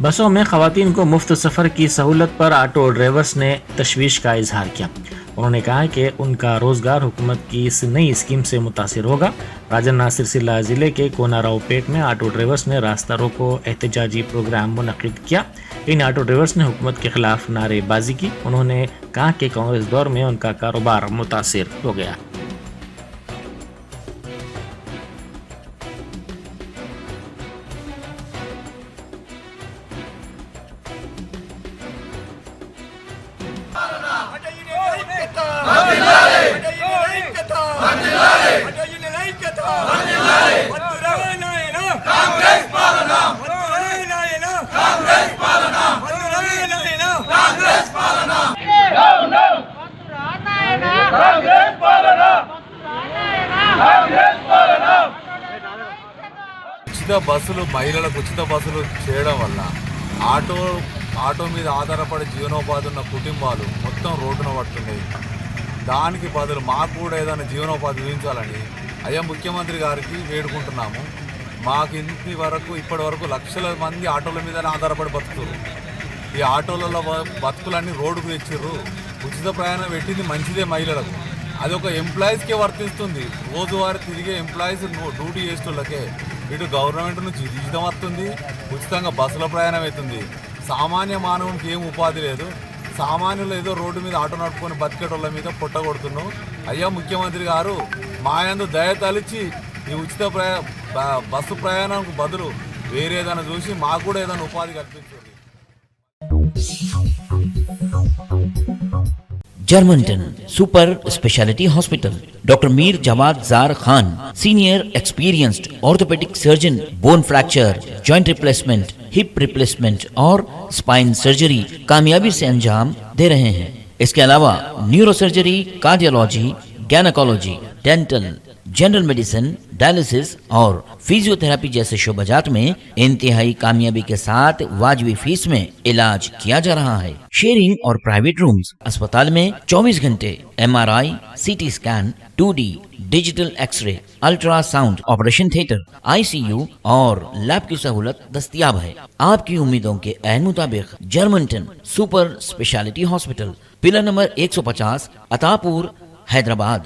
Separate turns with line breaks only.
बसों में खवातीन को मुफ्त सफ़र की सहूलत पर ऑटो ड्राइवर्स ने तशवीश का इजहार किया। उन्होंने कहा कि उनका रोजगार हुकूमत की इस नई स्कीम से मुतासिर होगा। राजा नासिर सिल्ला जिले के कोनारावपेट में ऑटो ड्राइवर्स ने रास्ता रोको एहतजाजी प्रोग्राम मुनक्किद किया। इन ऑटो ड्राइवर्स ने हुकूमत के खिलाफ नारेबाजी की। उन्होंने कहा कि कांग्रेस दौर में उनका कारोबार मुतासिर हो गया।
ఉచిత బస్సులు మహిళలకు ఉచిత బస్సులు చేయడం వల్ల ఆటో మీద ఆధారపడి జీవనోపాధి ఉన్న కుటుంబాలు మొత్తం రోడ్డున పడుతున్నాయి. దానికి బదులు మాకు కూడా ఏదైనా జీవనోపాధి విధించాలని అయ్యా ముఖ్యమంత్రి గారికి వేడుకుంటున్నాము. మాకు ఇప్పటి వరకు లక్షల మంది ఆటోల మీదనే ఆధారపడి బతుకుతారు. ఈ ఆటోలలో బతుకులన్నీ రోడ్డుకు తెచ్చిర్రు. ఉచిత ప్రయాణం పెట్టింది మంచిదే మహిళలకు, అది ఒక ఎంప్లాయీస్కే వర్తిస్తుంది. రోజువారీ తిరిగే ఎంప్లాయీస్ డ్యూటీ చేసేటోళ్ళకే. ఇటు గవర్నమెంట్ నుంచి జీతం వస్తుంది, ఉచితంగా బస్సుల ప్రయాణం అవుతుంది. సామాన్య మానవునికి ఏం ఉపాధి లేదు. సామాన్యులు ఏదో రోడ్డు మీద ఆటో నడుపుకొని బతికేటోళ్ళ మీద పొట్టగొడుతున్నాం. అయ్యా ముఖ్యమంత్రి గారు మా యందు దయ తలిచి ఈ ఉచిత బస్సు ప్రయాణానికి బదులు వేరేదైనా చూసి మాకు కూడా ఏదైనా ఉపాధి కల్పించండి.
Germanten super speciality hospital, doctor Mir Jawad Jar Khan, senior experienced orthopaedic surgeon, bone fracture, joint replacement, hip replacement और स्पाइन सर्जरी कामयाबी से अंजाम दे रहे हैं। इसके अलावा neuro surgery, cardiology, gynaecology, dental, general medicine, dialysis और फिजियोथेरेपी जैसे शोबाजात में इंतहाई कामयाबी के साथ वाजबी फीस में इलाज किया जा रहा है। शेयरिंग और प्राइवेट रूम्स, अस्पताल में 24 घंटे MRI, CT scan, 2D digital x ray, ultrasound, operation theatre, ICU और लैब की सहूलत दस्तयाब है। आपकी उम्मीदों के ऐन मुताबिक Germanten super speciality hospital, pillar number 150, Attapur, Hyderabad.